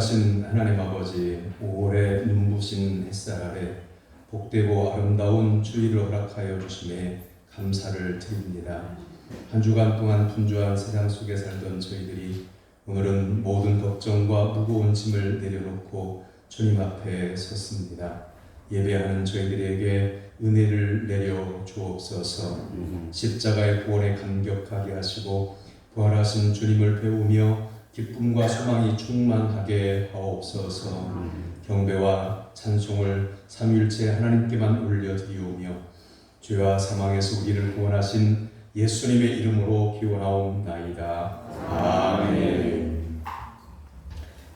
전능하신 하나님 아버지, 5월의 눈부신 햇살 아래 복되고 아름다운 주일을 허락하여 주심에 감사를 드립니다. 한 주간 동안 분주한 세상 속에 살던 저희들이 오늘은 모든 걱정과 무거운 짐을 내려놓고 주님 앞에 섰습니다. 예배하는 저희들에게 은혜를 내려 주옵소서. 십자가의 구원에 감격하게 하시고 부활하신 주님을 배우며 기쁨과 소망이 충만하게 하옵소서. 경배와 찬송을 삼위일체 하나님께만 올려드리오며 죄와 사망에서 우리를 구원하신 예수님의 이름으로 기원하옵나이다. 아멘.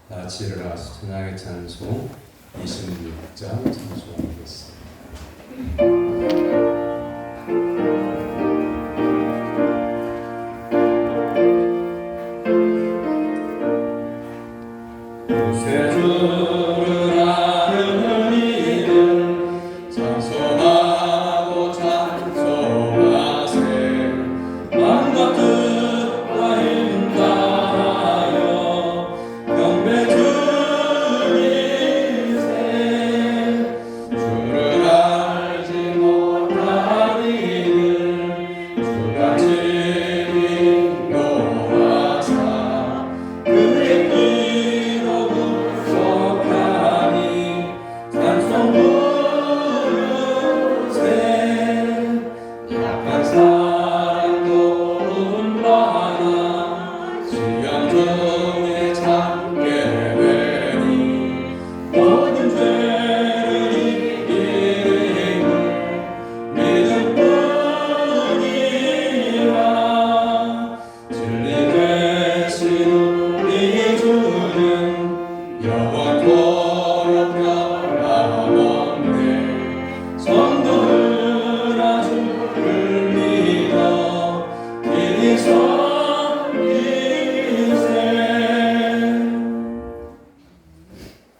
다 같이 일어나서 찬양의 찬송 26장 찬송하겠습니다.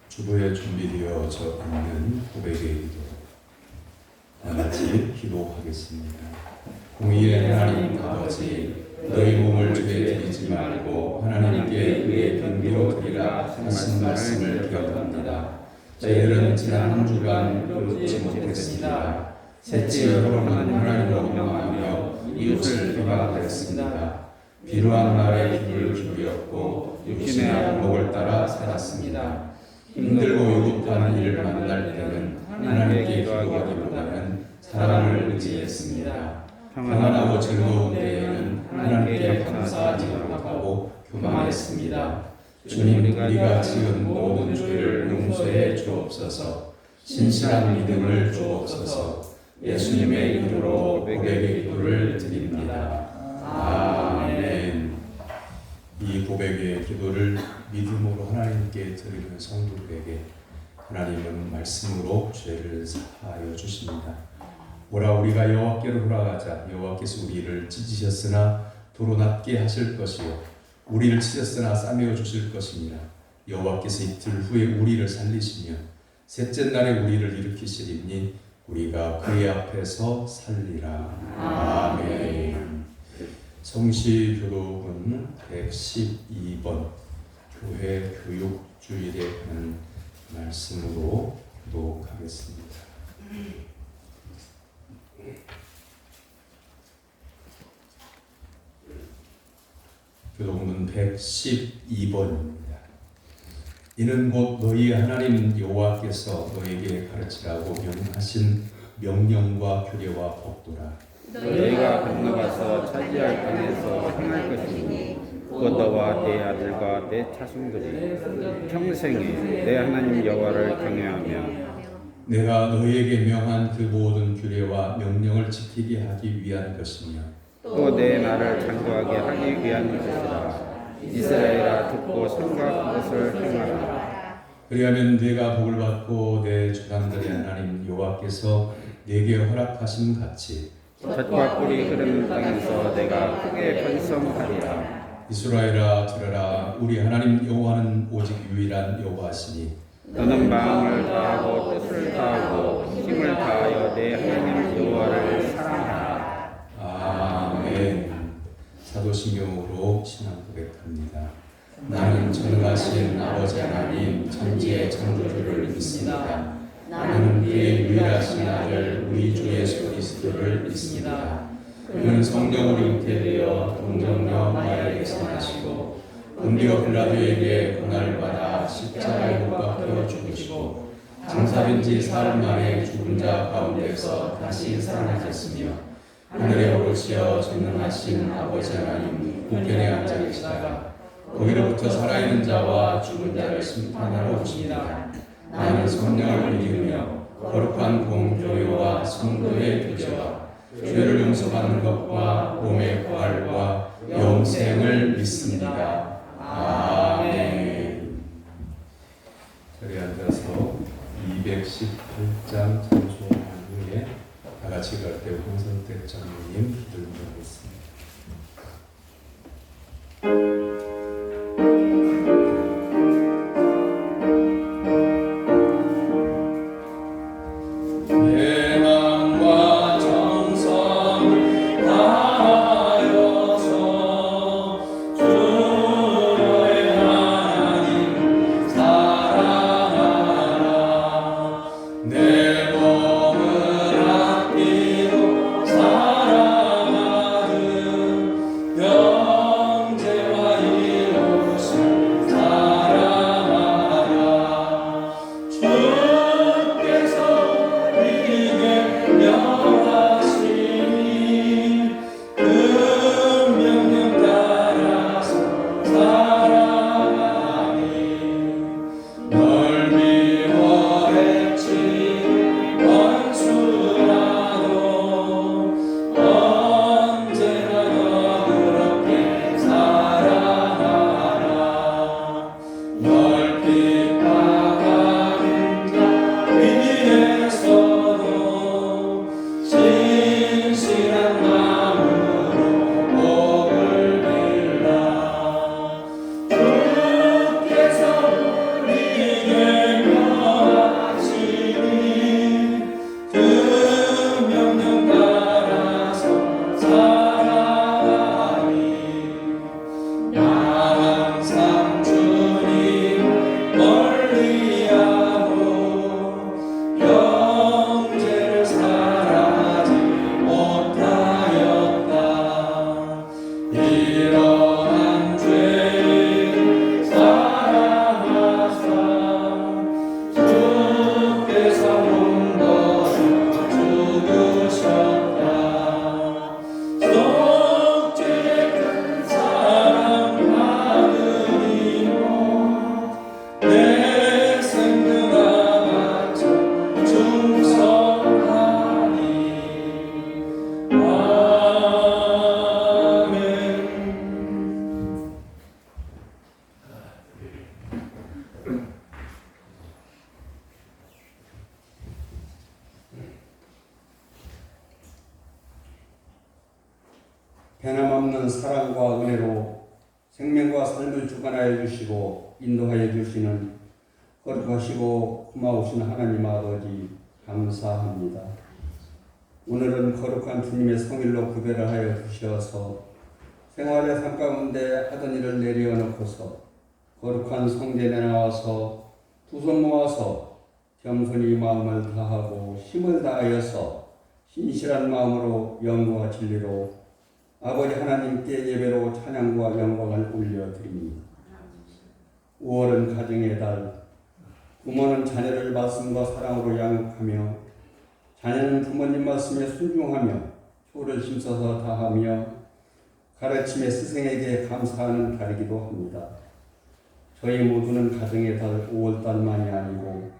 주보에 준비되어져 있는 고백의 기도 다 같이 기도하겠습니다. 공의의 하나님 아버지, 너희 몸을 죄에 드리지 말고 하나님께 그의 병기로 드리라 하신 말씀을 기억합니다. 저희들은 지난 한 주간 그렇지 못했습니다. 셋째 여러분은 하나님으로 명하며 이웃을 비방하였습니다. 비루한 말에 귀를 기울였고 육신의 안목을 따라 살았습니다. 힘들고 요급한 일을 만날 때는 하나님께 기도하기보다는 사람을 의지했습니다. 평안하고 즐거운 때에는 하나님께 감사하지 못하고 교만했습니다. 주님, 우리가 지은 모든 죄를 용서해 주옵소서. 신실한 믿음을 주옵소서. 예수님의 이름으로 고백의 기도를 드립니다. 아멘. 이 고백의 기도를 믿음으로 하나님께 드리는 성도들에게 하나님은 말씀으로 죄를 사하여 주십니다. 오라 우리가 여호와께로 돌아가자. 여호와께서 우리를 찢으셨으나 도로 낫게 하실 것이요 우리를 치셨으나 싸매어 주실 것이니라. 여호와께서 이틀 후에 우리를 살리시며 셋째 날에 우리를 일으키시리니 우리가 그의 앞에서 살리라. 아멘. 성시 교독은 112번 교회 교육주일에 하는 말씀으로 교독하겠습니다. 교독문 112번입니다. 이는 곧 너희 하나님 여호와께서 너에게 가르치라고 명하신 명령과 규례와 법도라. 너희가 건너가서 차지할 땅에서 행할 것이니 곧 너와 네 아들과 네 자손들이 평생에 내 하나님 여호와를 경외하며 내가 너희에게 명한 그 모든 규례와 명령을 지키게 하기 위한 것이며 또 내 나를 장구하게 하기 위한 것이라. 이스라엘아, 듣고 삼가 그것을 행하라. 그리하면 네가 복을 받고 내 조상들의 하나님 여호와께서 네게 허락하신 같이 젖과 꿀이 흐르는 땅에서 내가 크게 번성하리라. 이스라엘아, 들으라. 우리 하나님 여호와는 오직 유일한 여호와시니 너는 마음을 다하고 뜻을 다하고 힘을 다하여 내 하나님 여호와를 사랑하라. 아멘. 사도신경으로 신앙 고백합니다. 나는 전능하신 아버지 하나님 믿습니다. 나는 그의 유일하신 아들 우리 주 예수 그리스도를 믿습니다. 그는 성령으로 잉태되어 동정녀 마리아에게서 나시고 본디오 빌라도에게 고난을 받아 십자가에 못 박혀 죽으시고 장사된 지 사흘 만에 죽은 자 가운데서 다시 살아나셨으며 하늘에 오르시어 전능하신 아버지 하나님 우편에 앉아 계시다가 거기로부터 살아있는 자와 죽은 자를 심판하러 오십니다. 나는 성령을 믿으며 거룩한 공교회와 성도의 교제와 죄를 용서받는 것과 몸의 부활과 영생을 믿습니다. 아멘. 자리에 앉아서 218장 찬송한 후에 다 같이 갈 때 홍선택 장로님 기도를 드리겠습니다. 변함없는 사랑과 은혜로 생명과 삶을 주관하여 주시고 인도하여 주시는 거룩하시고 고마우신 하나님 아버지 감사합니다. 오늘은 거룩한 주님의 성일로 구별을 하여 주셔서 생활의 삶 가운데 하던 일을 내려놓고서 거룩한 성전에 나와서 두 손 모아서 겸손히 마음을 다하고 힘을 다하여서 신실한 마음으로 영과 진리로 아버지 하나님께 예배로 찬양과 영광을 올려드립니다. 5월은 가정의 달, 부모는 자녀를 말씀과 사랑으로 양육하며 자녀는 부모님 말씀에 순종하며 초를 힘써서 다하며 가르침의 스승에게 감사하는 달이기도 합니다. 저희 모두는 가정의 달 5월달만이 아니고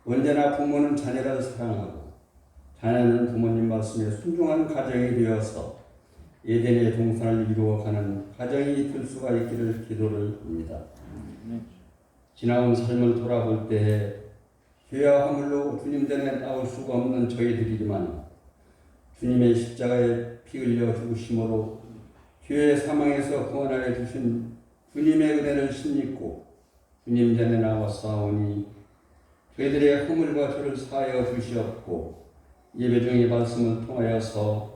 언제나 부모는 자녀를 사랑하고 자녀는 부모님 말씀에 순종하는 가정이 되어서 예전의 동산을 이루어가는 가정이 될 수가 있기를 기도를 합니다. 지나온 삶을 돌아볼 때에 죄와 허물로 주님 전에 나올 수가 없는 저희들이지만 주님의 십자가에 피 흘려 죽으심으로 죄의 사망에서 구원하여 주신 주님의 은혜를 심입고 주님 전에 나왔사오니 저희들의 허물과 죄를 사하여 주시옵고 예배 중의 말씀을 통하여서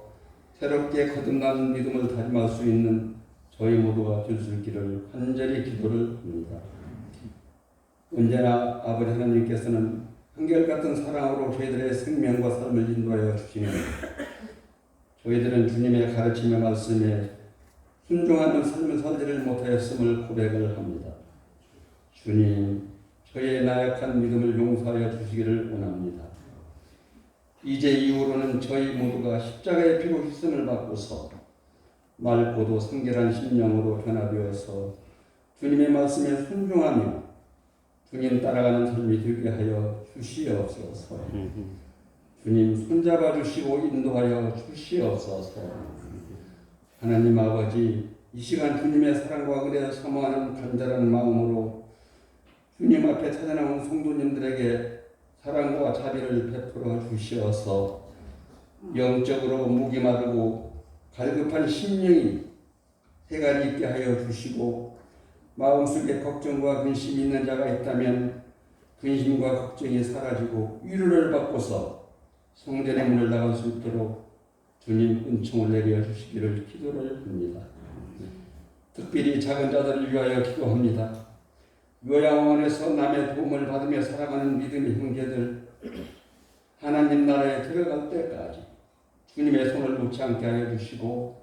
새롭게 거듭난 믿음을 다짐할 수 있는 저희 모두가 될 수 있기를 간절히 기도를 합니다. 언제나 아버지 하나님께서는 한결같은 사랑으로 저희들의 생명과 삶을 인도하여 주시는 저희들은 주님의 가르침의 말씀에 순종하는 삶을 살지를 못하였음을 고백을 합니다. 주님, 저의 나약한 믿음을 용서하여 주시기를 원합니다. 이제 이후로는 저희 모두가 십자가의 피로 휘씀을 받고서 맑고도 성결한 심령으로 변화되어서 주님의 말씀에 순종하며 주님 따라가는 삶이 되게 하여 주시옵소서. 주님 손잡아 주시고 인도하여 주시옵소서. 하나님 아버지, 이 시간 주님의 사랑과 은혜를 사모하는 간절한 마음으로 주님 앞에 찾아나온 성도님들에게 사랑과 자비를 베풀어 주시어서 영적으로 목이 마르고 갈급한 심령이 해갈이 있게 하여 주시고 마음속에 걱정과 근심이 있는 자가 있다면 근심과 걱정이 사라지고 위로를 받고서 성전의 문을 나갈 수 있도록 주님 은총을 내려 주시기를 기도를 합니다. 특별히 작은 자들을 위하여 기도합니다. 요양원에서 남의 도움을 받으며 살아가는 믿음의 형제들, 하나님 나라에 들어갈 때까지 주님의 손을 놓지 않게 하여 주시고,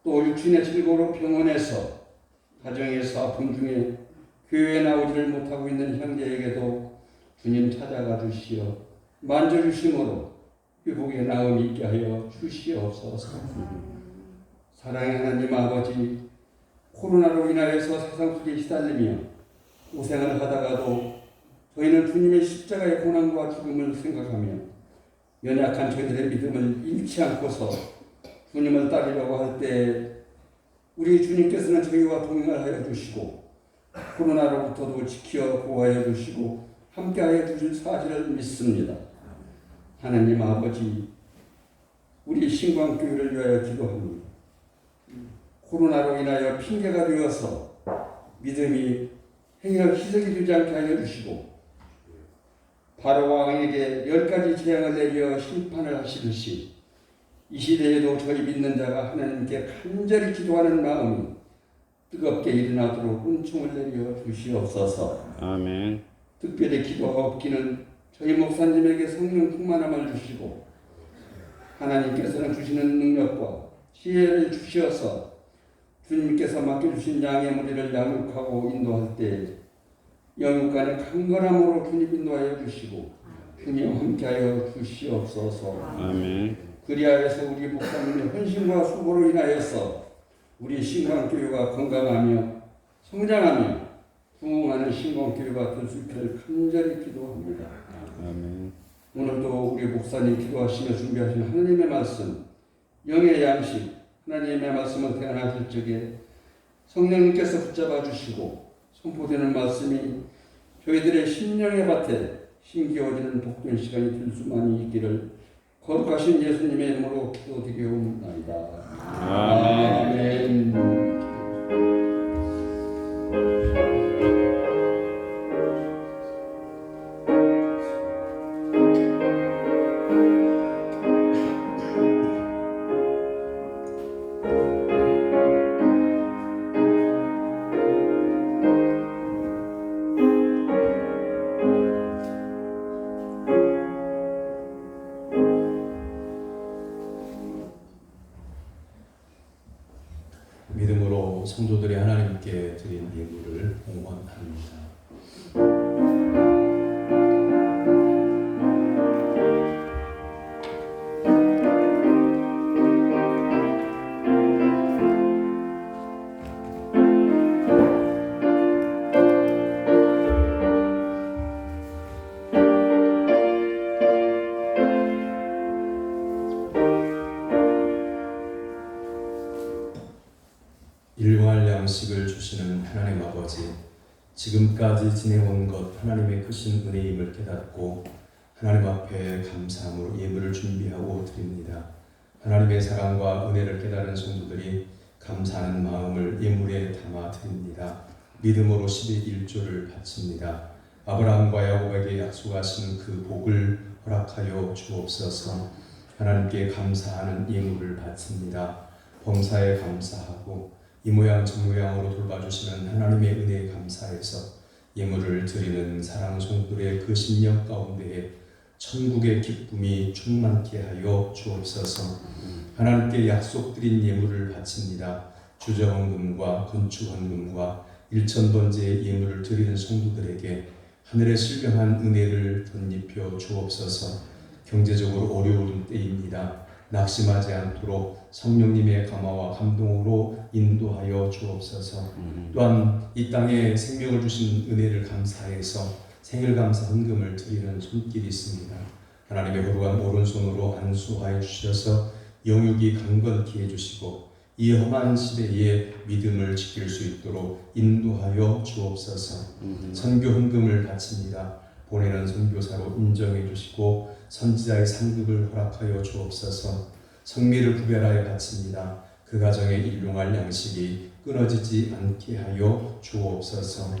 또 육신의 질고로 병원에서 가정에서 아픔 중에 교회에 나오지를 못하고 있는 형제에게도 주님 찾아가 주시어 만져주심으로 회복의 나음이 있게 하여 주시옵소서. 사랑의 하나님 아버지, 코로나로 인하여서 세상 속에 시달리며 고생을 하다가도 저희는 주님의 십자가의 고난과 죽음을 생각하며 연약한 저희들의 믿음을 잃지 않고서 주님을 따르려고 할 때 우리 주님께서는 저희와 동행하여 주시고 코로나로부터도 지켜 보호하여 주시고 함께하여 주실 사실을 믿습니다. 하나님 아버지, 우리 신광교회를 위하여 기도합니다. 코로나로 인하여 핑계가 되어서 믿음이 행여 희석이 되지 않게 하여 주시고 바로 왕에게 10가지 재앙을 내려 심판을 하시듯이 이 시대에도 저희 믿는 자가 하나님께 간절히 기도하는 마음이 뜨겁게 일어나도록 은총을 내려 주시옵소서. 아멘. 특별히 기도가 없기는 저희 목사님에게 성령 충만함을 주시고 하나님께서는 주시는 능력과 지혜를 주시어서 주님께서 맡겨주신 양의 무리를 양육하고 인도할 때 영육간의 강건함으로 주님 인도하여 주시고 주님 함께하여 주시옵소서. 아멘. 그리하여서 우리 목사님의 헌신과 수고로 인하여서 우리 신광교회가 건강하며 성장하며 부흥하는 신광교회가 될 수 있기를 간절히 기도합니다. 아멘. 오늘도 우리 목사님 기도하시며 준비하신 하나님의 말씀, 영의 양식, 하나님의 말씀을 대안하실 적에 성령님께서 붙잡아 주시고 선포되는 말씀이 저희들의 심령의 밭에 심기어지는 복된 시간이 될 수만이 있기를 거룩하신 예수님의 이름으로 기도드리옵나이다. 아멘. 믿음으로 성도들이 하나님께 드린 예물을 봉헌합니다. 일용할 양식을 주시는 하나님 아버지, 지금까지 지내온 것 하나님의 크신 은혜임을 깨닫고 하나님 앞에 감사함으로 예물을 준비하고 드립니다. 하나님의 사랑과 은혜를 깨달은 성도들이 감사하는 마음을 예물에 담아 드립니다. 믿음으로 11조를 바칩니다. 아브라함과 야곱에게 약속하신 그 복을 허락하여 주옵소서. 하나님께 감사하는 예물을 바칩니다. 범사에 감사하고 이 모양 저 모양으로 돌봐주시는 하나님의 은혜에 감사해서 예물을 드리는 사랑 성도들의 그 심령 가운데에 천국의 기쁨이 충만케 하여 주옵소서. 하나님께 약속드린 예물을 바칩니다. 주정헌금과 건축헌금과 일천번제의 예물을 드리는 성도들에게 하늘의 신령한 은혜를 덧입혀 주옵소서. 경제적으로 어려운 때입니다. 낙심하지 않도록 성령님의 감화와 감동으로 인도하여 주옵소서. 또한 이 땅에 생명을 주신 은혜를 감사해서 생일감사 헌금을 드리는 손길이 있습니다. 하나님의 거룩한 오른손으로 안수하여 주셔서 영육이 강건케 해주시고 이 험한 시대에 믿음을 지킬 수 있도록 인도하여 주옵소서. 선교 헌금을 바칩니다. 보내는 선교사로 인정해 주시고 선지자의 상급을 허락하여 주옵소서. 성미를 구별하여 바칩니다. 그 가정에 일용할 양식이 끊어지지 않게 하여 주옵소서.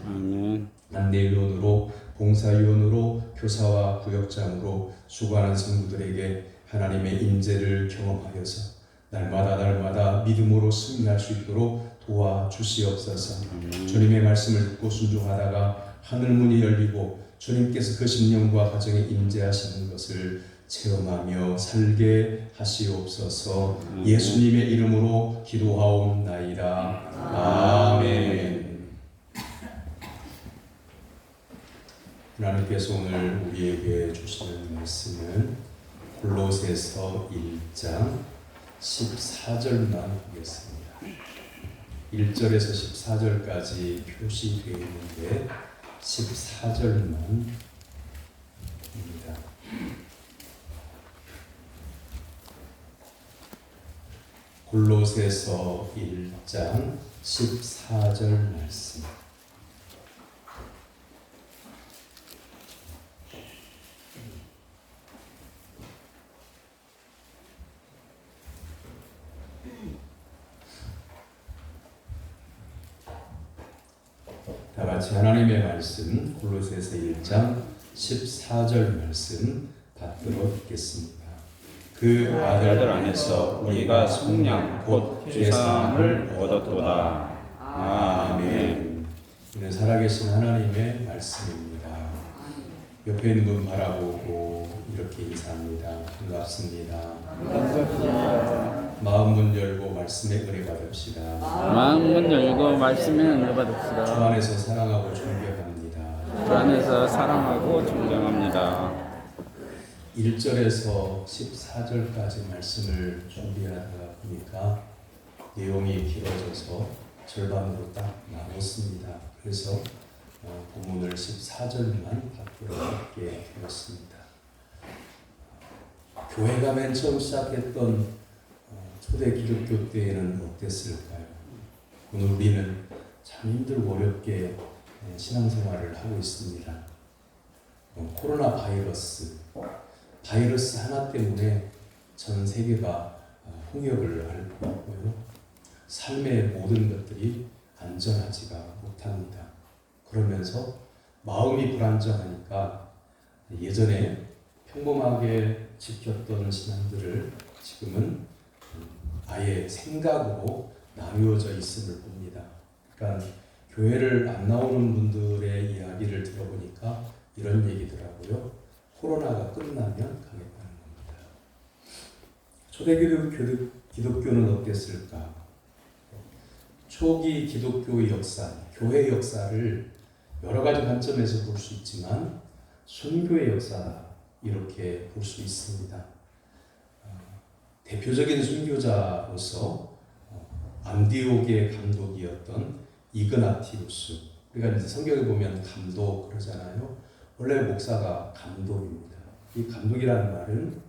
안내위원으로 봉사위원으로 교사와 구역장으로 수고하는 성도들에게 하나님의 인재를 경험하여서 날마다 믿음으로 승리할 수 있도록 도와주시옵소서. 주님의 말씀을 듣고 순종하다가 하늘문이 열리고 주님께서 그 심령과 가정에 임재하시는 것을 체험하며 살게 하시옵소서. 예수님의 이름으로 기도하옵나이다. 아멘. 하나님께서 오늘 우리에게 주시는 말씀은 골로새서 1장 14절만 보겠습니다. 1절에서 14절까지 표시되어 있는데 14절만 입니다. 골로새서 1장 14절 말씀. 다 같이 하나님의 말씀 골로새서 1장 14절 말씀 받들어 듣겠습니다. 그 아들 안에서 우리가 속량 곧 죄사함을 얻었도다. 아멘. 이는 살아계신 하나님의 말씀입니다. 옆에 있는 분 바라보고 이렇게 인사합니다. 반갑습니다. 마음 문 열고 말씀의 은혜 받읍시다. 마음 문 열고 말씀의 은혜 받읍시다. 주 안에서 사랑하고 존경합니다. 주 안에서 사랑하고 존경합니다. 1절에서 14절까지 말씀을 준비하다가 보니까 내용이 길어져서 절반으로 딱 나눴습니다. 그래서 본문을 14절만 받도록 함께 되었습니다. 교회가 맨 처음 시작했던 초대 기독교 때에는 어땠을까요? 오늘 우리는 참 힘들고 어렵게 신앙생활을 하고 있습니다. 코로나 바이러스 하나 때문에 전 세계가 홍역을 앓고 있고요. 삶의 모든 것들이 안전하지가 못합니다. 그러면서 마음이 불안정하니까 예전에 평범하게 지켰던 신앙들을 지금은 아예 생각으로 나누어져 있음을 봅니다. 그러니까 교회를 안 나오는 분들의 이야기를 들어보니까 이런 얘기더라고요. 코로나가 끝나면 가겠다는 겁니다. 초대 기독교는 어땠을까? 초기 기독교의 역사, 교회의 역사를 여러 가지 관점에서 볼 수 있지만 순교의 역사 이렇게 볼 수 있습니다. 대표적인 순교자로서 안디옥의 감독이었던 이그나티우스. 우리가 이제 성경에 보면 감독 그러잖아요. 원래 목사가 감독입니다. 이 감독이라는 말은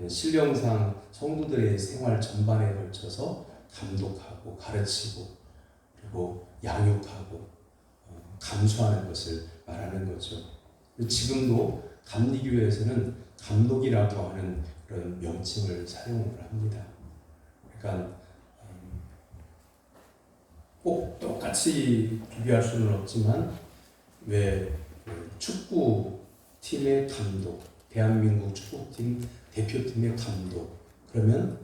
신령상 성도들의 생활 전반에 걸쳐서 감독하고 가르치고 그리고 양육하고 감수하는 것을 말하는 거죠. 지금도 감리교회에서는 감독이라고 하는 그런 명칭을 사용을 합니다. 그러니까 꼭 똑같이 비교할 수는 없지만 왜 축구팀의 감독, 대한민국 축구팀 대표팀의 감독 그러면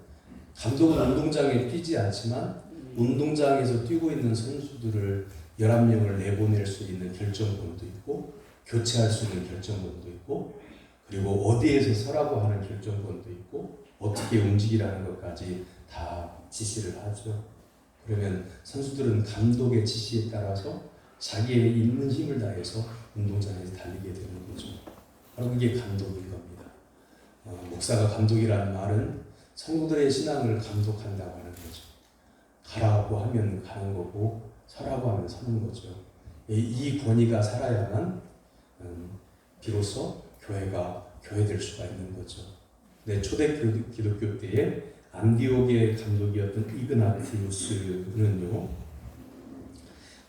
감독은 운동장에 뛰지 않지만 운동장에서 뛰고 있는 선수들을 11명을 내보낼 수 있는 결정권도 있고 교체할 수 있는 결정권도 있고 그리고 어디에서 서라고 하는 결정권도 있고 어떻게 움직이라는 것까지 다 지시를 하죠. 그러면 선수들은 감독의 지시에 따라서 자기의 있는 힘을 다해서 운동장에서 달리게 되는 거죠. 바로 그게 감독인 겁니다. 목사가 감독이라는 말은 성도들의 신앙을 감독한다고 하는 거죠. 가라고 하면 가는 거고 서라고 하면 서는 거죠. 이 권위가 살아야만 비로소 교회가 교회될 수가 있는 거죠. 네, 초대 기독교 때에 안디옥의 감독이었던 이그나티우스는요,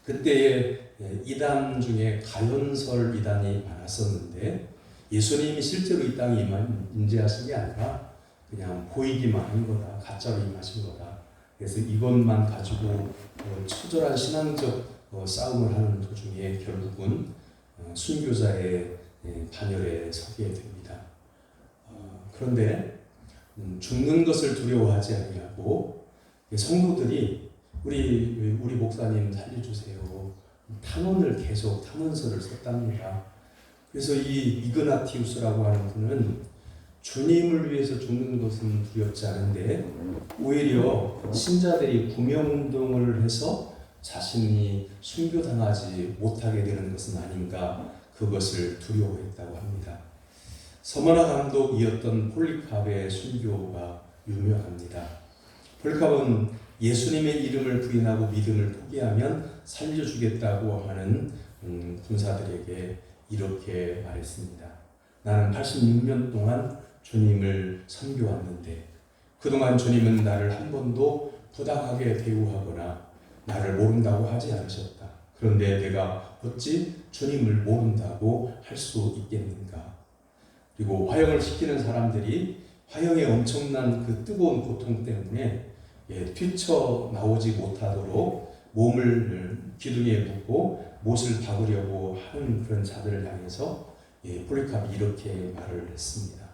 그때의 이단 중에 가연설 이단이 많았었는데 예수님이 실제로 이 땅에 임재하신 게 아니라 그냥 보이기만 한 거다, 가짜로 임하신 거다. 그래서 이것만 가지고 처절한 신앙적 싸움을 하는 도중에 결국은 순교자의 반열에 서게 됩니다. 그런데 죽는 것을 두려워하지 아니하고 성도들이 우리 목사님 살려주세요. 탄원서를 썼답니다. 그래서 이 이그나티우스라고 하는 분은 주님을 위해서 죽는 것은 두렵지 않은데 오히려 신자들이 구명운동을 해서 자신이 순교당하지 못하게 되는 것은 아닌가 그것을 두려워했다고 합니다. 서머나 감독이었던 폴리캅의 순교가 유명합니다. 폴리캅은 예수님의 이름을 부인하고 믿음을 포기하면 살려주겠다고 하는 군사들에게 이렇게 말했습니다. 나는 86년 동안 주님을 섬겨왔는데 그동안 주님은 나를 한 번도 부당하게 대우하거나 나를 모른다고 하지 않으셨다. 그런데 내가 어찌 주님을 모른다고 할 수 있겠는가? 그리고 화형을 시키는 사람들이 화형의 엄청난 그 뜨거운 고통 때문에 뛰쳐나오지 못하도록 몸을 기둥에 묶고 못을 박으려고 하는 그런 자들을 향해서 폴리캅이 이렇게 말을 했습니다.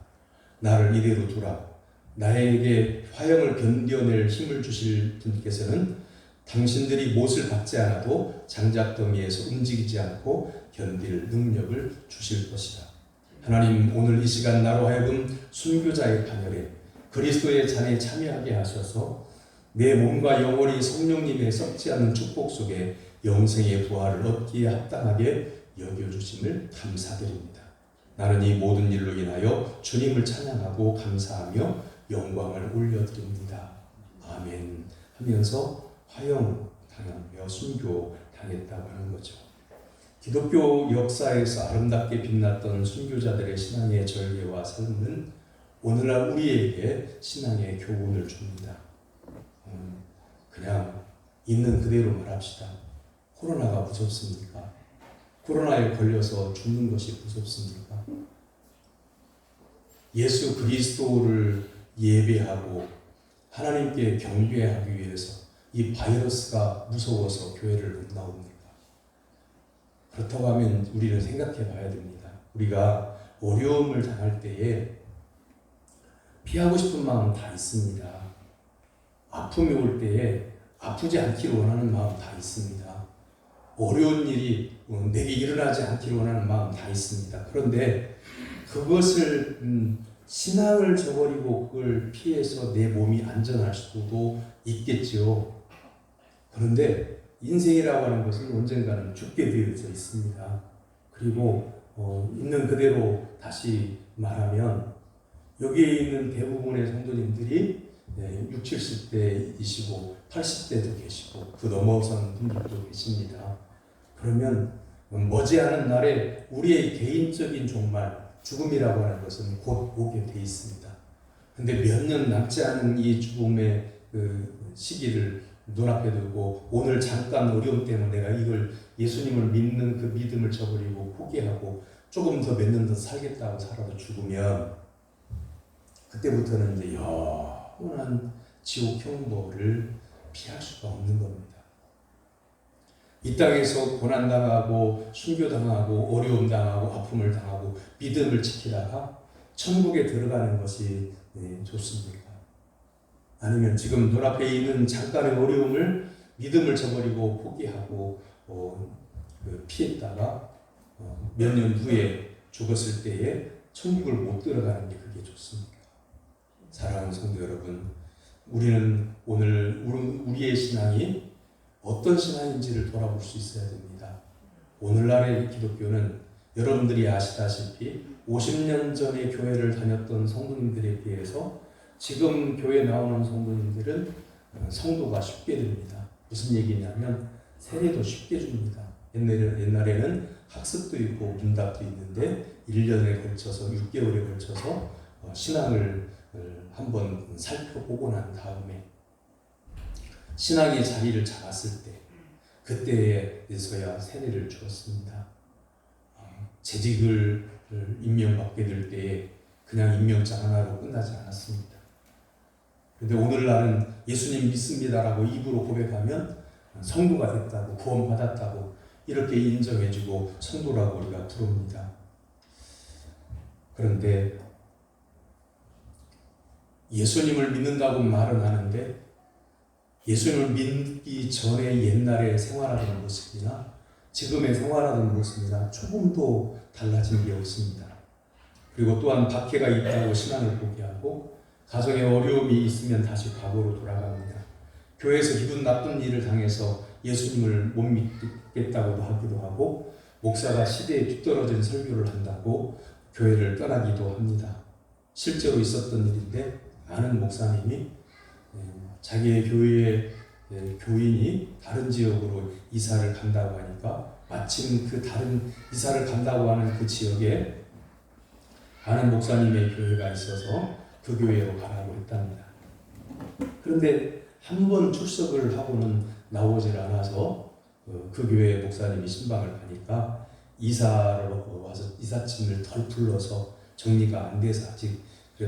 나를 이대로 두라. 나에게 화형을 견뎌낼 힘을 주실 분께서는 당신들이 못을 박지 않아도 장작더미에서 움직이지 않고 견딜 능력을 주실 것이다. 하나님, 오늘 이 시간 나로 하여금 순교자의 반열에 그리스도의 잔에 참여하게 하셔서 내 몸과 영혼이 성령님의 썩지 않는 축복 속에 영생의 부활을 얻기에 합당하게 여겨주심을 감사드립니다. 나는 이 모든 일로 인하여 주님을 찬양하고 감사하며 영광을 올려드립니다. 아멘 하면서 화형당하며 순교당했다고 하는 거죠. 기독교 역사에서 아름답게 빛났던 순교자들의 신앙의 절개와 삶은 오늘날 우리에게 신앙의 교훈을 줍니다. 그냥 있는 그대로 말합시다. 코로나가 무섭습니까? 코로나에 걸려서 죽는 것이 무섭습니까? 예수 그리스도를 예배하고 하나님께 경배하기 위해서 이 바이러스가 무서워서 교회를 못 나옵니까? 그렇다고 하면 우리는 생각해 봐야 됩니다. 우리가 어려움을 당할 때에 피하고 싶은 마음 다 있습니다. 아픔이 올 때에 아프지 않기를 원하는 마음 다 있습니다. 어려운 일이 내게 일어나지 않기를 원하는 마음 다 있습니다. 그런데 그것을 신앙을 저버리고 그걸 피해서 내 몸이 안전할 수도 있겠죠. 그런데 인생이라고 하는 것은 언젠가는 죽게 되어져 있습니다. 그리고 있는 그대로 다시 말하면 여기에 있는 대부분의 성도님들이 60, 70대이시고 80대도 계시고 그 넘어선 분들도 계십니다. 그러면 머지않은 날에 우리의 개인적인 종말, 죽음이라고 하는 것은 곧 오게 돼 있습니다. 근데 몇 년 남지 않은 이 죽음의 그 시기를 눈앞에 두고 오늘 잠깐 어려움 때문에 내가 이걸 예수님을 믿는 그 믿음을 저버리고 포기하고 조금 더 몇 년 더 살겠다고 살아도 죽으면 그때부터는 이제 영원한 지옥 형벌을 피할 수가 없는 겁니다. 이 땅에서 고난당하고 순교당하고 어려움 당하고 아픔을 당하고 믿음을 지키다가 천국에 들어가는 것이 좋습니까? 아니면 지금 눈앞에 있는 잠깐의 어려움을 믿음을 저버리고 포기하고 피했다가 몇 년 후에 죽었을 때에 천국을 못 들어가는 게 그게 좋습니까? 사랑하는 성도 여러분, 우리는 오늘 우리의 신앙이 어떤 신앙인지를 돌아볼 수 있어야 됩니다. 오늘날의 기독교는 여러분들이 아시다시피 50년 전에 교회를 다녔던 성도님들에 비해서 지금 교회 나오는 성도님들은 성도가 쉽게 됩니다. 무슨 얘기냐면 세례도 쉽게 줍니다. 옛날에는 학습도 있고 문답도 있는데 1년에 걸쳐서 6개월에 걸쳐서 신앙을 한번 살펴보고 난 다음에 신앙의 자리를 잡았을 때 그때에서야 세례를 주었습니다. 재직을 임명받게 될 때에 그냥 임명장 하나로 끝나지 않았습니다. 그런데 오늘날은 예수님 믿습니다라고 입으로 고백하면 성도가 됐다고 구원받았다고 이렇게 인정해주고 성도라고 우리가 부릅니다. 그런데 예수님을 믿는다고 말은 하는데 예수님을 믿기 전에 옛날에 생활하던 모습이나 지금의 생활하던 모습이나 조금도 달라진 게 없습니다. 그리고 또한 박해가 있다고 신앙을 포기하고 가정에 어려움이 있으면 다시 과거로 돌아갑니다. 교회에서 기분 나쁜 일을 당해서 예수님을 못 믿겠다고도 하기도 하고 목사가 시대에 뒤떨어진 설교를 한다고 교회를 떠나기도 합니다. 실제로 있었던 일인데 아는 목사님이 자기의 교회의 교인이 다른 지역으로 이사를 간다고 하니까 마침 그 다른 이사를 간다고 하는 그 지역에 아는 목사님의 교회가 있어서 그 교회로 가라고 했답니다. 그런데 한 번 출석을 하고는 나오질 않아서 그 교회 목사님이 신방을 가니까 이사를 와서 이삿짐을 덜 불러서 정리가 안 돼서 아직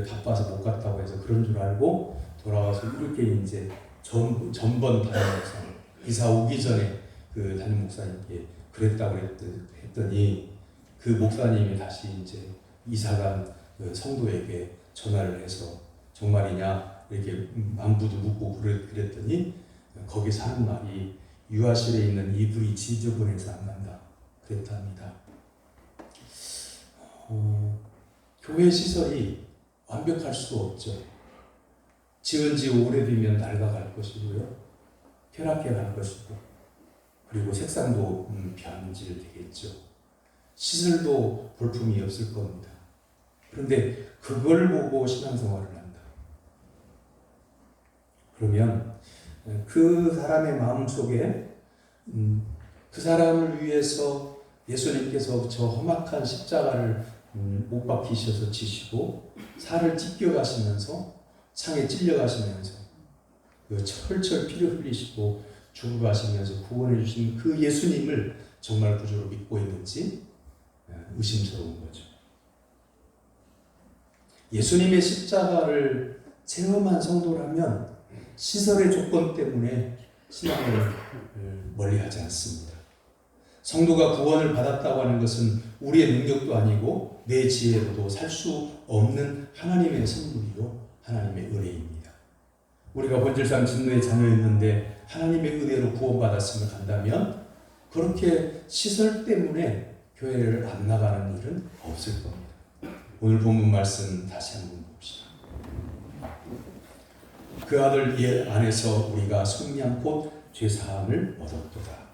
바빠서 못 갔다고 해서 그런 줄 알고 돌아와서 이렇게 이제 전번 담임 목사 이사 오기 전에 그 담임 목사님께 그랬다고 했더니 그 목사님이 다시 이제 이사간 그 성도에게 전화를 해서 정말이냐 이렇게 안부도 묻고 그랬더니 거기서 하는 말이 유아실에 있는 이불이 지저분해서 안 간다 그랬답니다. 교회 시설이 완벽할 수 없죠. 지은 지 오래되면 낡아갈 것이고요. 쾌락해 갈 것이고 그리고 색상도 변질되겠죠. 시설도 볼품이 없을 겁니다. 그런데 그걸 보고 신앙생활을 한다. 그러면 그 사람의 마음속에 그 사람을 위해서 예수님께서 저 험악한 십자가를 못 박히셔서 지시고 살을 찢겨가시면서 창에 찔려가시면서 철철 피를 흘리시고 죽어가시면서 구원해 주신 그 예수님을 정말 구주로 믿고 있는지 의심스러운 거죠. 예수님의 십자가를 체험한 성도라면 시설의 조건 때문에 신앙을 멀리하지 않습니다. 성도가 구원을 받았다고 하는 것은 우리의 능력도 아니고 내 지혜로도 살 수 없는 하나님의 선물이요 하나님의 은혜입니다. 우리가 본질상 진노의 자녀였는데 하나님의 은혜로 구원받았음을 간다면 그렇게 시설 때문에 교회를 안 나가는 일은 없을 겁니다. 오늘 본문 말씀 다시 한번 봅시다. 그 아들 예 안에서 우리가 속량 곧 죄사함을 얻었도다.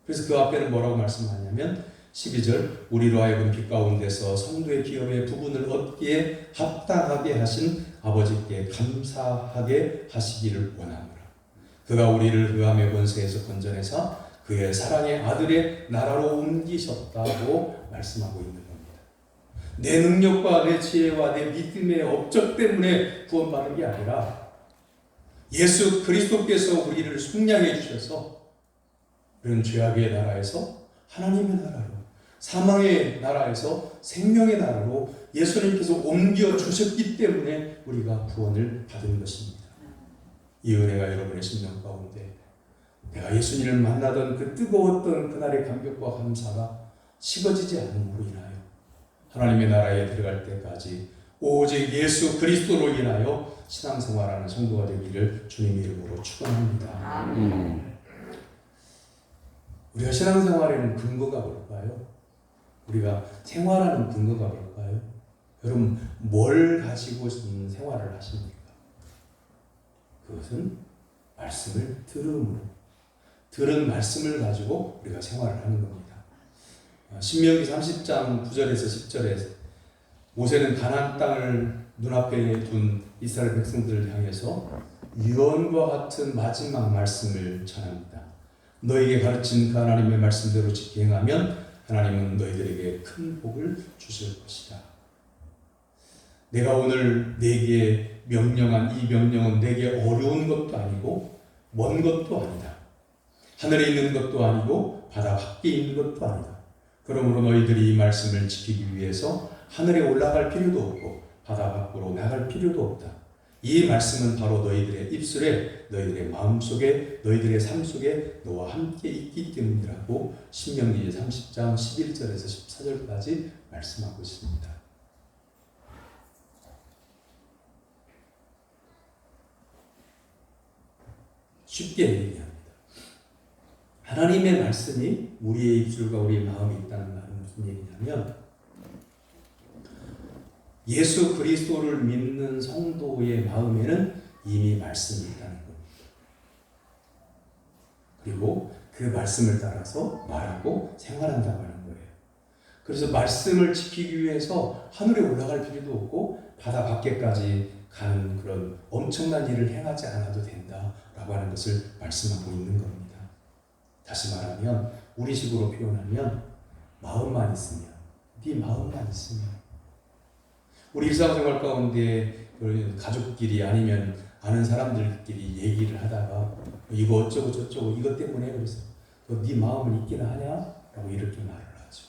그래서 그 앞에는 뭐라고 말씀하냐면 12절 우리로 하여금 빛 가운데서 성도의 기업의 부분을 얻기에 합당하게 하신 아버지께 감사하게 하시기를 원하노라. 그가 우리를 흑암의 권세에서 건져내사 그의 사랑의 아들의 나라로 옮기셨다고 말씀하고 있는 겁니다. 내 능력과 내 지혜와 내 믿음의 업적 때문에 구원받은 게 아니라 예수 그리스도께서 우리를 속량해 주셔서 그런 죄악의 나라에서 하나님의 나라로 사망의 나라에서 생명의 나라로 예수님께서 옮겨 주셨기 때문에 우리가 구원을 받은 것입니다. 이 은혜가 여러분의 심령 가운데 내가 예수님을 만나던 그 뜨거웠던 그날의 감격과 감사가 식어지지 않음으로 인하여 하나님의 나라에 들어갈 때까지 오직 예수 그리스도로 인하여 신앙생활하는 성도가 되기를 주님의 이름으로 축원합니다. 우리가 신앙생활에는 근거가 뭘까요? 우리가 생활하는 근거가 뭘까요? 여러분, 뭘 가지고 생활을 하십니까? 그것은 말씀을 들음으로, 들은 말씀을 가지고 우리가 생활을 하는 겁니다. 신명기 30장 9절에서 10절에 모세는 가나안 땅을 눈앞에 둔 이스라엘 백성들을 향해서 유언과 같은 마지막 말씀을 전합니다. 너에게 가르친 그 하나님의 말씀대로 지켜 행하면 하나님은 너희들에게 큰 복을 주실 것이다. 내가 오늘 내게 명령한 이 명령은 내게 어려운 것도 아니고 먼 것도 아니다. 하늘에 있는 것도 아니고 바다 밖에 있는 것도 아니다. 그러므로 너희들이 이 말씀을 지키기 위해서 하늘에 올라갈 필요도 없고 바다 밖으로 나갈 필요도 없다. 이 말씀은 바로 너희들의 입술에, 너희들의 마음속에, 너희들의 삶 속에 너와 함께 있기 때문이라고 신명기 30장 11절에서 14절까지 말씀하고 있습니다. 쉽게 얘기합니다. 하나님의 말씀이 우리의 입술과 우리의 마음에 있다는 말은 무슨 얘기냐면 예수 그리스도를 믿는 성도의 마음에는 이미 말씀이 있다는 겁니다. 그리고 그 말씀을 따라서 말하고 생활한다고 하는 거예요. 그래서 말씀을 지키기 위해서 하늘에 올라갈 필요도 없고 바다 밖에까지 가는 그런 엄청난 일을 행하지 않아도 된다라고 하는 것을 말씀하고 있는 겁니다. 다시 말하면 우리식으로 표현하면 마음만 있으면, 네 마음만 있으면 우리 일상생활 가운데 가족끼리 아니면 아는 사람들끼리 얘기를 하다가 이거 어쩌고 저쩌고 이것 때문에 그래서 네 마음은 있긴 하냐? 라고 이렇게 말을 하죠.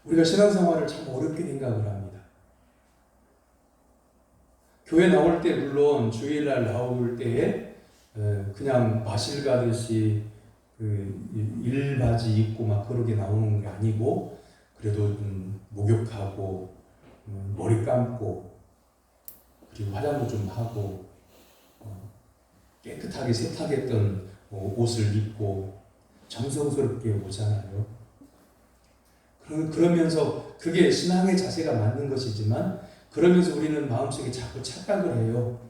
우리가 신앙생활을 참 어렵게 생각을 합니다. 교회 나올 때 물론 주일날 나올 때에 그냥 마실 가듯이 일바지 입고 막 그러게 나오는 게 아니고 그래도 목욕하고 머리 감고 그리고 화장도 좀 하고 깨끗하게 세탁했던 옷을 입고 정성스럽게 오잖아요. 그러면서 그게 신앙의 자세가 맞는 것이지만 그러면서 우리는 마음속에 자꾸 착각을 해요.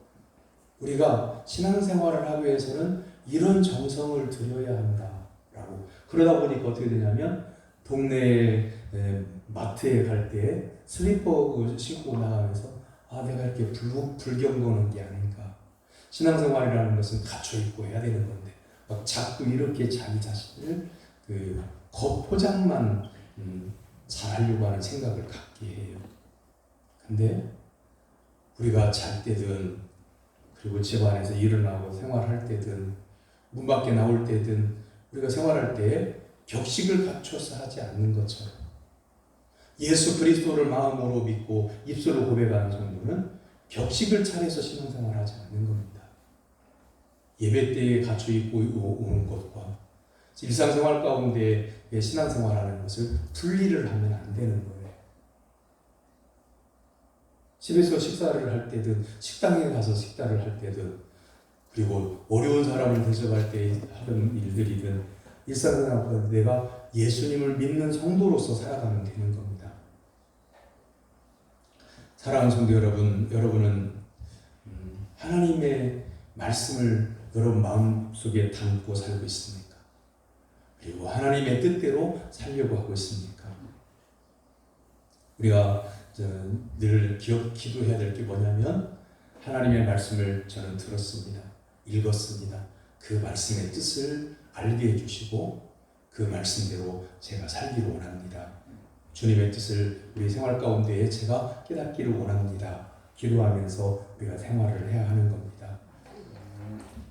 우리가 신앙생활을 하기 위해서는 이런 정성을 들여야 한다라고. 그러다 보니까 어떻게 되냐면 동네 마트에 갈 때 슬리퍼 신고 나가면서 내가 이렇게 불경 거는 게 아닌가. 신앙생활이라는 것은 갖춰 입고 해야 되는 건데 막 자꾸 이렇게 자기 자신을 겉포장만 잘하려고 하는 생각을 갖게 해요. 근데 우리가 잘 때든 그리고 집 안에서 일어나고 생활할 때든 문 밖에 나올 때든 우리가 생활할 때 격식을 갖춰서 하지 않는 것처럼 예수 그리스도를 마음으로 믿고 입술로 고백하는 정도는 격식을 차려서 신앙생활을 하지 않는 겁니다. 예배 때에 갖춰 입고 오는 것과 일상생활 가운데 신앙생활하는 것을 분리를 하면 안 되는 거예요. 집에서 식사를 할 때든 식당에 가서 식사를 할 때든 그리고 어려운 사람을 대접할 때 하는 일들이든 일상생활 가운데 내가 예수님을 믿는 성도로서 살아가면 되는 겁니다. 사랑하는 성도 여러분, 여러분은 하나님의 말씀을 여러분 마음속에 담고 살고 있습니까? 그리고 하나님의 뜻대로 살려고 하고 있습니까? 우리가 늘 기도해야 될 게 뭐냐면 하나님의 말씀을 저는 들었습니다. 읽었습니다. 그 말씀의 뜻을 알게 해주시고 그 말씀대로 제가 살기를 원합니다. 주님의 뜻을 우리 생활 가운데에 제가 깨닫기를 원합니다. 기도하면서 우리가 생활을 해야 하는 겁니다.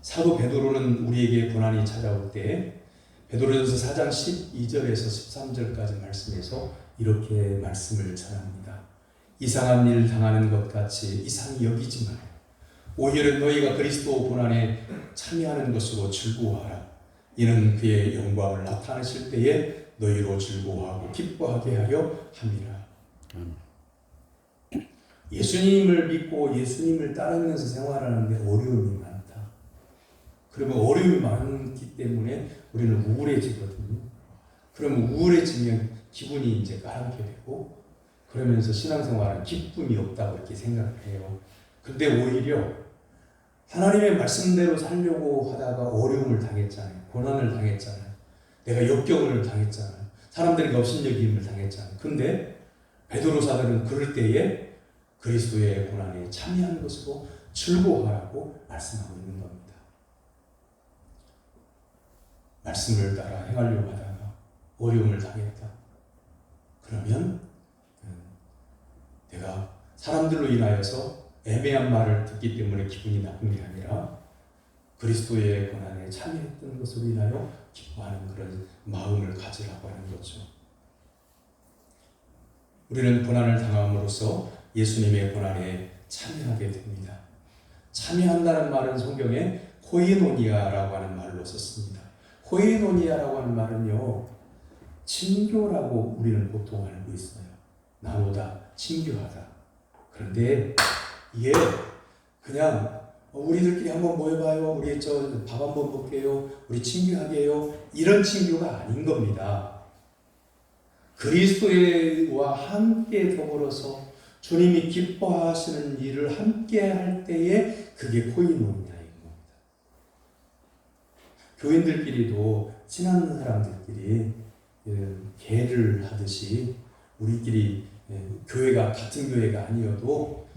사도 베드로는 우리에게 고난이 찾아올 때 베드로전서 4장 12절에서 13절까지 말씀에서 이렇게 말씀을 전합니다. 이상한 일 당하는 것 같이 이상히 여기지 말고 오히려 너희가 그리스도 고난에 참여하는 것으로 즐거워하라. 이는 그의 영광을 나타내실 때에 너희로 즐거워하고 기뻐하게 하려 함이라. 예수님을 믿고 예수님을 따르면서 생활하는데 어려움이 많다. 그러면 어려움이 많기 때문에 우리는 우울해지거든요. 그럼 우울해지면 기분이 이제 까맣게 되고 그러면서 신앙생활은 기쁨이 없다고 이렇게 생각을 해요. 근데 오히려 하나님의 말씀대로 살려고 하다가 어려움을 당했잖아요. 고난을 당했잖아요. 내가 역경을 당했잖아요. 사람들이 업신여김을 당했잖아요. 근데 베드로 사도는 그럴 때에 그리스도의 고난에 참여한 것으로 즐거워하라고 말씀하고 있는 겁니다. 말씀을 따라 행하려고 하다가 어려움을 당했다. 그러면 내가 사람들로 인하여서 애매한 말을 듣기 때문에 기분이 나쁜 게 아니라 그리스도의 고난에 참여했던 것으로 인하여 기뻐하는 그런 마음을 가지라고 하는 거죠. 우리는 고난을 당함으로써 예수님의 고난에 참여하게 됩니다. 참여한다는 말은 성경에 코이노니아라고 하는 말로 썼습니다. 코이노니아라고 하는 말은요, 친교라고 우리는 보통 알고 있어요. 나보다 친교하다. 그런데 이게 그냥 우리들끼리 한번 모여봐요. 우리 밥 한번 먹게요. 우리 친교하게요. 이런 친교가 아닌 겁니다. 그리스도와 함께 더불어서 주님이 기뻐하시는 일을 함께 할 때에 그게 코이노니아인 겁니다. 교인들끼리도 친한 사람들끼리 계를 하듯이 우리끼리 교회가 같은 교회가 아니어도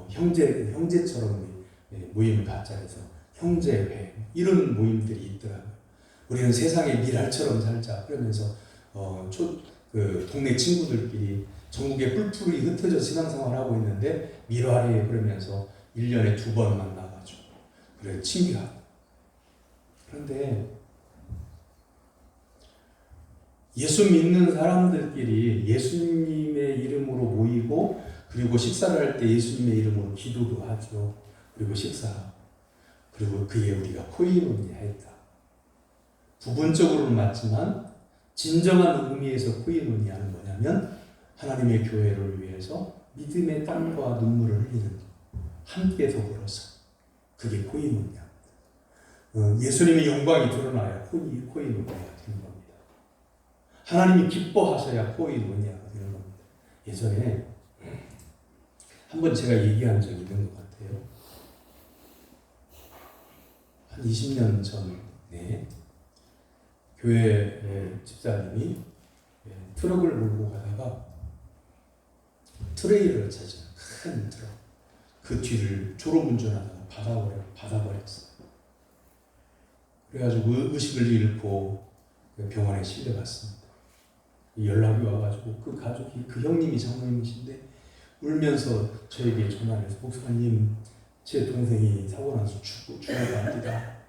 형제처럼 모임을 갖자 해서 형제회 이런 모임들이 있더라고요. 우리는 세상의 미랄처럼 살자 그러면서 동네 친구들끼리 전국에 뿔뿔이 흩어져 신앙생활하고 있는데 밀화해 그러면서 1년에 2번 만나가지고 그래 친기하고. 그런데 예수 믿는 사람들끼리 예수님의 이름으로 모이고 그리고 식사를 할 때 예수님의 이름으로 기도도 하죠. 그리고 식사하고 그리고 그게 우리가 코이노니아 했다. 부분적으로는 맞지만 진정한 의미에서 코이노니아는 뭐냐면 하나님의 교회를 위해서 믿음의 땀과 눈물을 흘리는 것. 함께 더불어서 그게 코이노니아입니다. 예수님의 영광이 드러나야 코이노니아가 되는 겁니다. 하나님이 기뻐하셔야 코이노니아가 되는 겁니다. 예전에 한번 제가 얘기한 적이 있는 것 같아요. 한 20년 전에 교회 집사님이 트럭을 몰고 가다가 트레일러를 찾은 큰 트럭 그 뒤를 졸음운전하다가 받아버렸어요. 그래가지고 의식을 잃고 병원에 실려갔습니다. 연락이 와가지고 그 가족이 그 형님이 장로님이신데 울면서 저에게 전화를 해서 목사님 제 동생이 사고 나서 죽어가 합니다.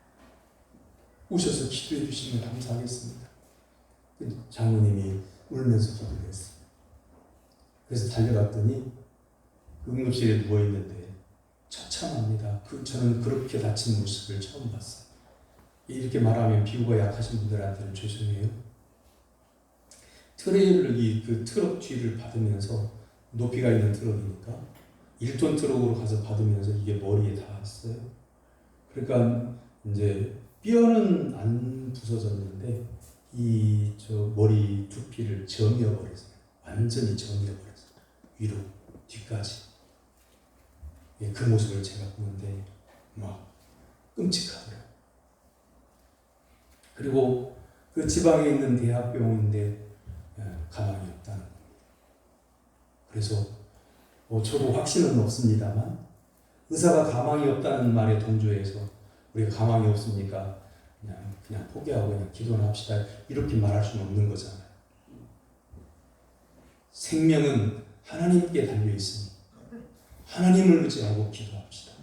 오셔서 기도해 주시면 감사하겠습니다. 장로님이 울면서 기도를 했어요. 그래서 달려갔더니 응급실에 누워있는데 처참합니다. 저는 그렇게 다친 모습을 처음 봤어요. 이렇게 말하면 피부가 약하신 분들한테는 죄송해요. 트레일러 그 트럭 뒤를 받으면서 높이가 있는 트럭이니까 1톤 트럭으로 가서 받으면서 이게 머리에 닿았어요. 그러니까 이제 뼈는 안 부서졌는데 머리 두피를 점여버렸어요. 완전히 점여버렸어요. 위로 뒤까지. 그 모습을 제가 보는데 막 끔찍하더라고요. 그리고 그 지방에 있는 대학병원인데 가망이 없다는 겁니다. 그래서 저도 확신은 없습니다만 의사가 가망이 없다는 말에 동조해서 우리가 가망이 없으니까 그냥 포기하고 그냥 기도나 합시다 이렇게 말할 수는 없는 거잖아요. 생명은 하나님께 달려 있으니 하나님을 의지하고 기도합시다.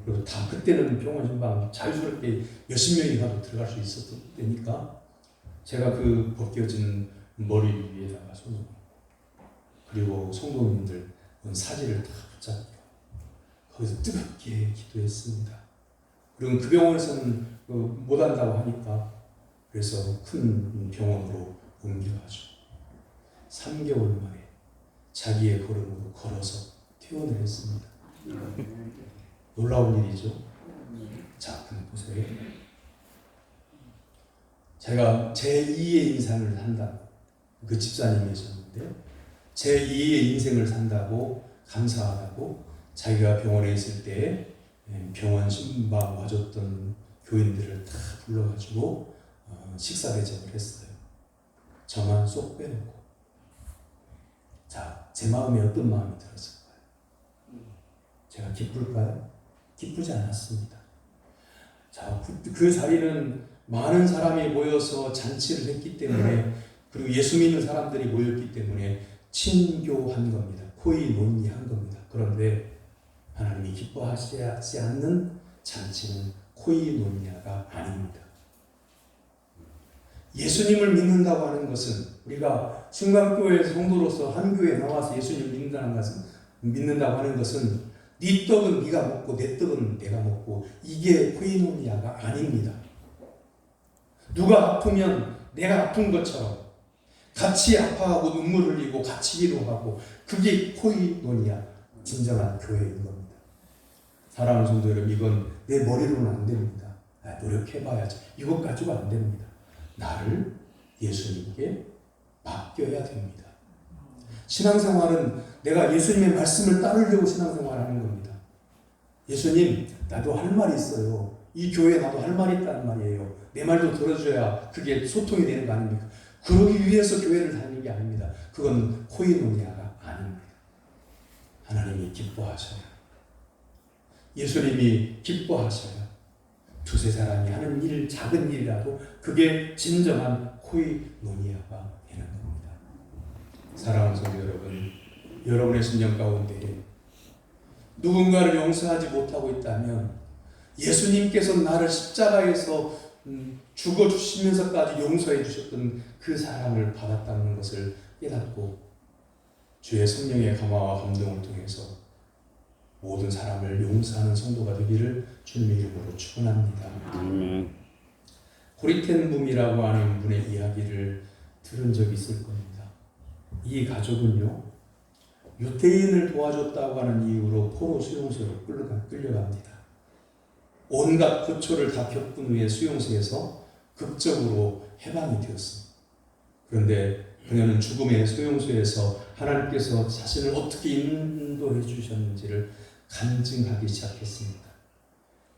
그리고 다 그때는 병원 현방 자유스럽게 몇십 명이 가도 들어갈 수 있었던 때니까 제가 그 벗겨진 머리 위에다가 손을 그리고 성도님들 사지를 다 붙잡고 거기서 뜨겁게 기도했습니다. 그리고 그 병원에서는 못 한다고 하니까 그래서 큰 병원으로 옮겨가지고 3개월 만에 자기의 걸음으로 걸어서 퇴원을 했습니다. 놀라운 일이죠. 자, 그럼 보세요. 제가 제2의 인생을 산다. 그 집사님이셨는데 제2의 인생을 산다고 감사하다고 자기가 병원에 있을 때 병원 신방 와줬던 교인들을 다 불러가지고 식사 대접을 했어요. 저만 쏙 빼놓고. 자, 제 마음에 어떤 마음이 들었을까요? 제가 기쁠까요? 기쁘지 않았습니다. 자, 그 자리는 많은 사람이 모여서 잔치를 했기 때문에 그리고 예수 믿는 사람들이 모였기 때문에 친교한 겁니다. 코이논이한 겁니다. 그런데 하나님이 기뻐하지 않는 잔치는 코이노니아가 아닙니다. 예수님을 믿는다고 하는 것은 우리가 신강교회 성도로서 한 교회에 나와서 예수님을 믿는다고 하는 것은 네 떡은 네가 먹고 내 떡은 내가 먹고 이게 코이노니아가 아닙니다. 누가 아프면 내가 아픈 것처럼 같이 아파하고 눈물 흘리고 같이 위로하고 그게 코이노니아 진정한 교회인 겁니다. 사랑하는 성도 여러분, 이건 내 머리로는 안 됩니다. 노력해봐야지. 이것 가지고 안 됩니다. 나를 예수님께 맡겨야 됩니다. 신앙생활은 내가 예수님의 말씀을 따르려고 신앙생활하는 겁니다. 예수님, 나도 할 말이 있어요. 이 교회에 나도 할 말이 있다는 말이에요. 내 말도 들어줘야 그게 소통이 되는 거 아닙니까? 그러기 위해서 교회를 다니는 게 아닙니다. 그건 코이노니아가 아닙니다. 하나님이 기뻐하셔요. 예수님이 기뻐하셔요. 두세 사람이 하는 일, 작은 일이라도 그게 진정한 코이노니아가 되는 겁니다. 사랑하는 성도 여러분, 여러분의 신령 가운데 누군가를 용서하지 못하고 있다면 예수님께서 나를 십자가에서 죽어주시면서까지 용서해 주셨던 그 사랑을 받았다는 것을 깨닫고 주의 성령의 감화와 감동을 통해서 모든 사람을 용서하는 성도가 되기를 주님의 이름으로 축원합니다. 아멘. 고리텐붐이라고 하는 분의 이야기를 들은 적이 있을 겁니다. 이 가족은요, 유대인을 도와줬다고 하는 이유로 포로 수용소로 끌려갑니다. 온갖 고초를 다 겪은 후에 수용소에서 극적으로 해방이 되었습니다. 그런데 그녀는 죽음의 수용소에서 하나님께서 자신을 어떻게 인도해 주셨는지를 간증하기 시작했습니다.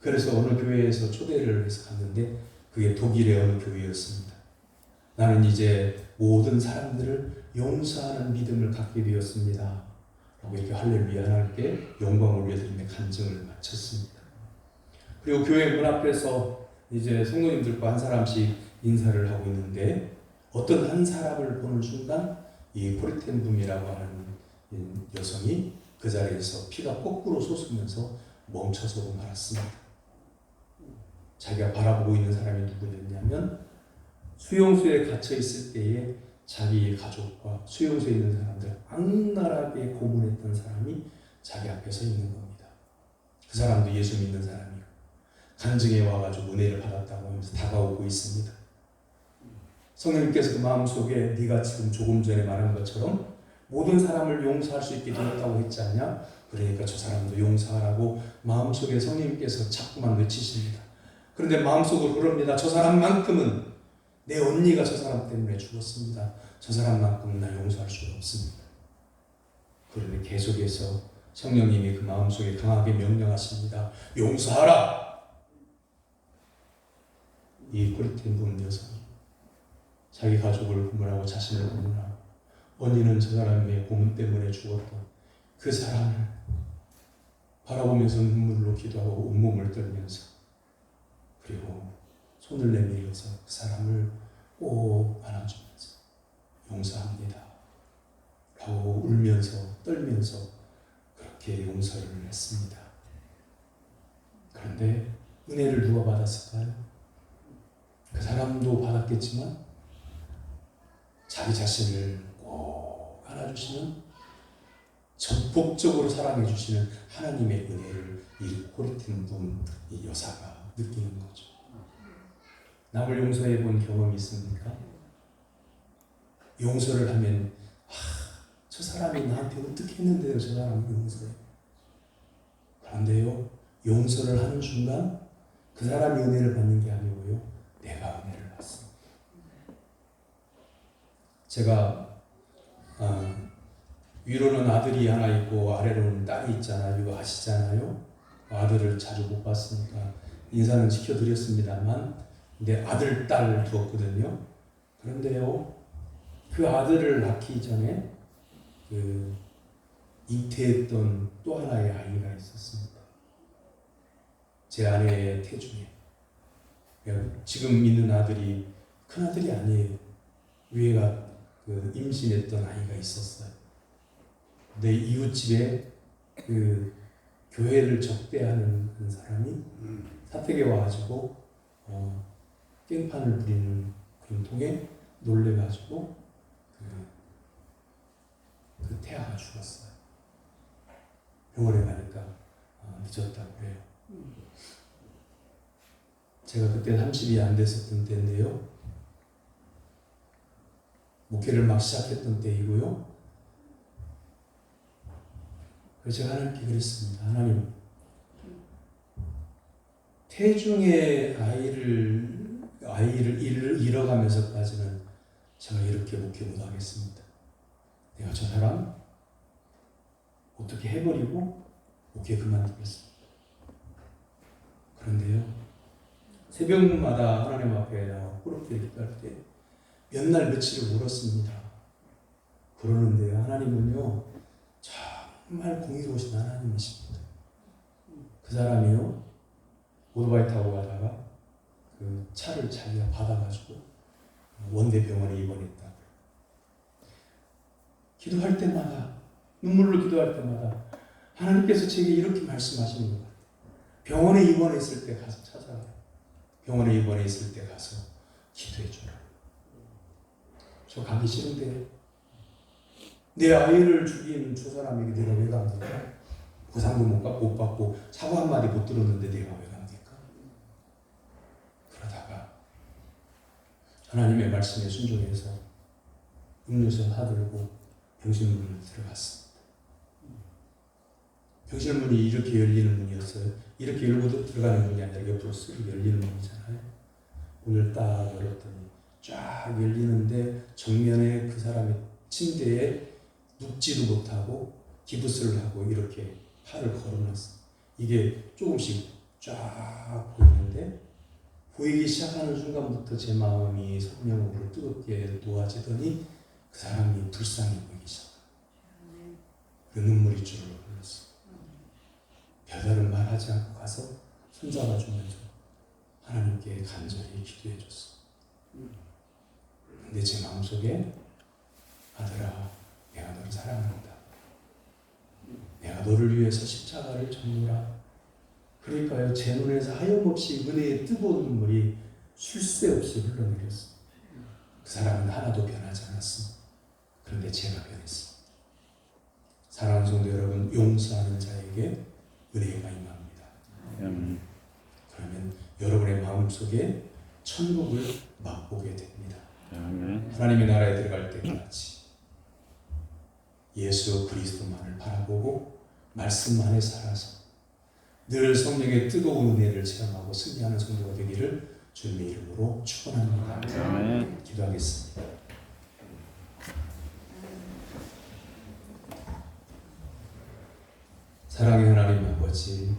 그래서 어느 교회에서 초대를 해서 갔는데 그게 독일의 어느 교회였습니다. 나는 이제 모든 사람들을 용서하는 믿음을 갖게 되었습니다. 라고 이렇게 할렐루야 하나님께 영광을 올려드리며 간증을 마쳤습니다. 그리고 교회 문 앞에서 이제 성도님들과 한 사람씩 인사를 하고 있는데 어떤 한 사람을 보는 순간 이 코리텐붐이라고 하는 여성이 그 자리에서 피가 거꾸로 솟으면서 멈춰서고 말았습니다. 자기가 바라보고 있는 사람이 누구였냐면 수용소에 갇혀 있을 때에 자기 가족과 수용소에 있는 사람들 악랄하게 고문했던 사람이 자기 앞에 서 있는 겁니다. 그 사람도 예수 믿는 사람이고 간증에 와가지고 은혜를 받았다고 하면서 다가오고 있습니다. 성령님께서 그 마음속에 네가 지금 조금 전에 말한 것처럼 모든 사람을 용서할 수 있게 되었다고 했지 않냐? 그러니까 저 사람도 용서하라고 마음속에 성령님께서 자꾸만 외치십니다. 그런데 마음속으로 그럽니다. 저 사람만큼은 내 언니가 저 사람 때문에 죽었습니다. 저 사람만큼은 나 용서할 수가 없습니다. 그런데 계속해서 성령님이 그 마음속에 강하게 명령하십니다. 용서하라! 이 코리텐붐 여성이 자기 가족을 고문하고 자신을 고문하고 언니는 저 사람의 고문 때문에 죽었던 그 사람을 바라보면서 눈물로 기도하고 온몸을 떨면서 그리고 손을 내밀어서 그 사람을 꼭 안아주면서 용서합니다 라고 울면서 떨면서 그렇게 용서를 했습니다. 그런데 은혜를 누가 받았을까요? 그 사람도 받았겠지만 자기 자신을 꼭 안아주시는 전폭적으로 사랑해 주시는 하나님의 은혜를 이 코리텐붐 이 여사가 느끼는 거죠. 남을 용서해 본 경험이 있습니까? 용서를 하면 저 사람이 나한테 어떻게 했는데요 저 사람을 용서해. 그런데요 용서를 하는 순간 그 사람이 은혜를 받는 게 아니고요 내가 은혜를 받습니다. 제가 위로는 아들이 하나 있고 아래로는 딸이 있잖아요. 이거 아시잖아요. 아들을 자주 못 봤으니까 인사는 시켜드렸습니다만 근데 아들, 딸을 두었거든요. 그런데요, 그 아들을 낳기 전에 그 잉태했던 또 하나의 아이가 있었습니다. 제 아내의 태중에. 지금 있는 아들이 큰 아들이 아니에요. 위에가 그 임신했던 아이가 있었어요. 근데 이웃집에 그 교회를 접대하는 그 사람이 사택에 와가지고 깽판을 부리는 그런 통에 놀래가지고 그 태아가 죽었어요. 병원에 가니까 늦었다고 해요. 제가 그때 30이 안 됐었던 때인데요. 목회를 막 시작했던 때이고요. 그래서 제가 하나님께 그랬습니다. 하나님, 태중의 아이를 잃어가면서까지는 제가 이렇게 목회 못하겠습니다. 내가 저 사람 어떻게 해버리고 목회 그만두겠습니다. 그런데요, 새벽마다 하나님 앞에 나와 그렇게 기도할 때 몇 날 며칠을 울었습니다. 그러는데요, 하나님은요 정말 공의로우신 하나님이십니다. 그 사람이요 오토바이 타고 가다가 그 차를 자기가 받아가지고 원대병원에 입원했다. 기도할 때마다 눈물로 기도할 때마다 하나님께서 제게 이렇게 말씀하시는 것 같아요. 병원에 입원했을 때 가서 찾아가라. 병원에 입원해 있을 때 가서 기도해 주라. 저 가기 싫은데 내 아이를 죽인 저 사람에게 내가 왜 갑니까? 보상도 못 받고 사과 한마디 못 들었는데 내가 왜 갑니까? 그러다가 하나님의 말씀에 순종해서 음료수 사들고 병실문을 들어갔습니다. 병실문이 이렇게 열리는 문이었어요. 이렇게 열고 들어가는 문이 아니라 옆으로 쓱 열리는 문이잖아요. 문을 딱 열었더니 쫙 열리는데 정면에 그 사람의 침대에 눕지도 못하고 기부스를 하고 이렇게 팔을 걸어놨어요. 이게 조금씩 쫙 보이는데 보이기 시작하는 순간부터 제 마음이 성령으로 뜨겁게 놓아지더니 그 사람이 불쌍히 보이기 시작합니다. 그 눈물이 주르륵 흘렀어요. 별다른 말하지 않고 가서 손잡아주면서 하나님께 간절히 기도해 줬어요. 근데 제 마음속에 아들아, 내가 너를 사랑한다. 내가 너를 위해서 십자가를 졌노라. 그러니까요, 제 눈에서 하염없이 은혜의 뜨거운 눈물이 쉴 새 없이 흘러내렸어요. 그 사람은 하나도 변하지 않았습니다. 그런데 제가 변했습니다. 사랑하는 성도 여러분, 용서하는 자에게 은혜가 임합니다. 그러면 여러분의 마음속에 천국을 맛보게 됩니다. 하나님의 나라에 들어갈 때까지 예수 그리스도만을 바라보고 말씀 안에 살아서 늘 성령의 뜨거운 은혜를 체험하고 승리하는 성도가 되기를 주님의 이름으로 축원합니다. 기도하겠습니다. 사랑의 하나님 아버지,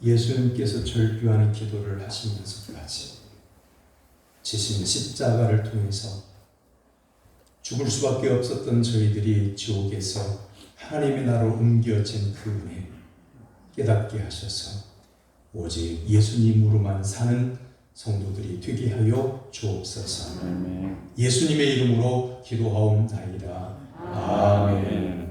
예수님께서 절규하는 기도를 하시면서까지 지신 십자가를 통해서 죽을 수밖에 없었던 저희들이 지옥에서 하나님의 나라로 옮겨진 그 은혜 깨닫게 하셔서 오직 예수님으로만 사는 성도들이 되게 하여 주옵소서. 예수님의 이름으로 기도하옵나이다. 아멘.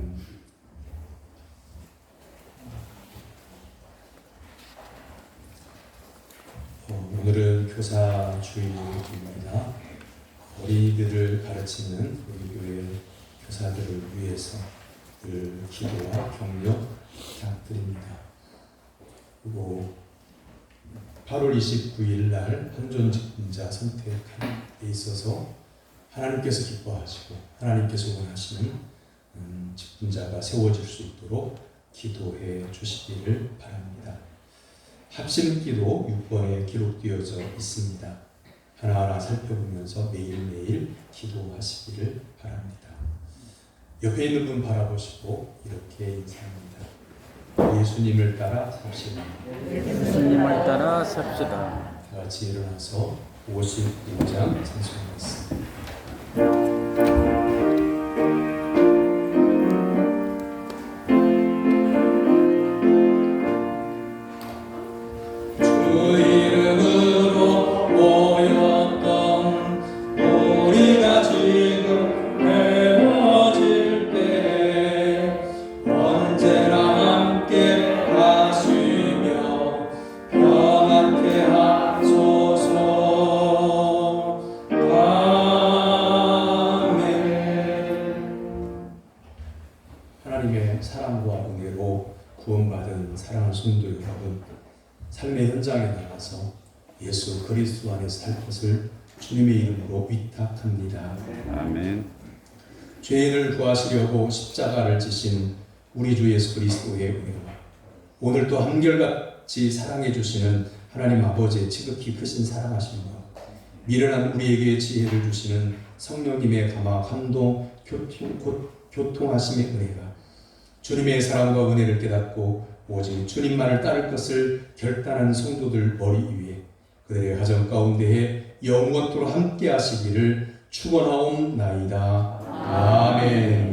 오늘은 교사 주일입니다. 어린이들을 가르치는 우리 교회 교사들을 위해서 늘 기도와 격려 부탁드립니다. 그리고 8월 29일 날 한존 직분자 선택에 있어서 하나님께서 기뻐하시고 하나님께서 원하시는 직분자가 세워질 수 있도록 기도해 주시기를 바랍니다. 합심기도 6번에 기록되어져 있습니다. 하나하나 살펴보면서 매일매일 기도하시기를 바랍니다. 옆에 있는 분 바라보시고 이렇게 인사합니다. 예수님을 따라 삽시다. 예수님을 따라 삽시다. 다 같이 일어나서 55장 찬송하겠습니다. 하나님의 사랑과 은혜로 구원받은 사랑하는 성도 여러분, 삶의 현장에 나가서 예수 그리스도 안에서 살 것을 주님의 이름으로 위탁합니다. 아멘. 죄인을 구하시려고 십자가를 지신 우리 주 예수 그리스도의 은혜와 오늘도 한결같이 사랑해 주시는 하나님 아버지의 지극히 크신 사랑하심과 미련한 우리에게 지혜를 주시는 성령님의 감화, 감동, 교통하심의 은혜가 주님의 사랑과 은혜를 깨닫고 오직 주님만을 따를 것을 결단한 성도들 머리 위에 그들의 가정 가운데에 영원토록 함께 하시기를 축원하옵나이다. 아멘.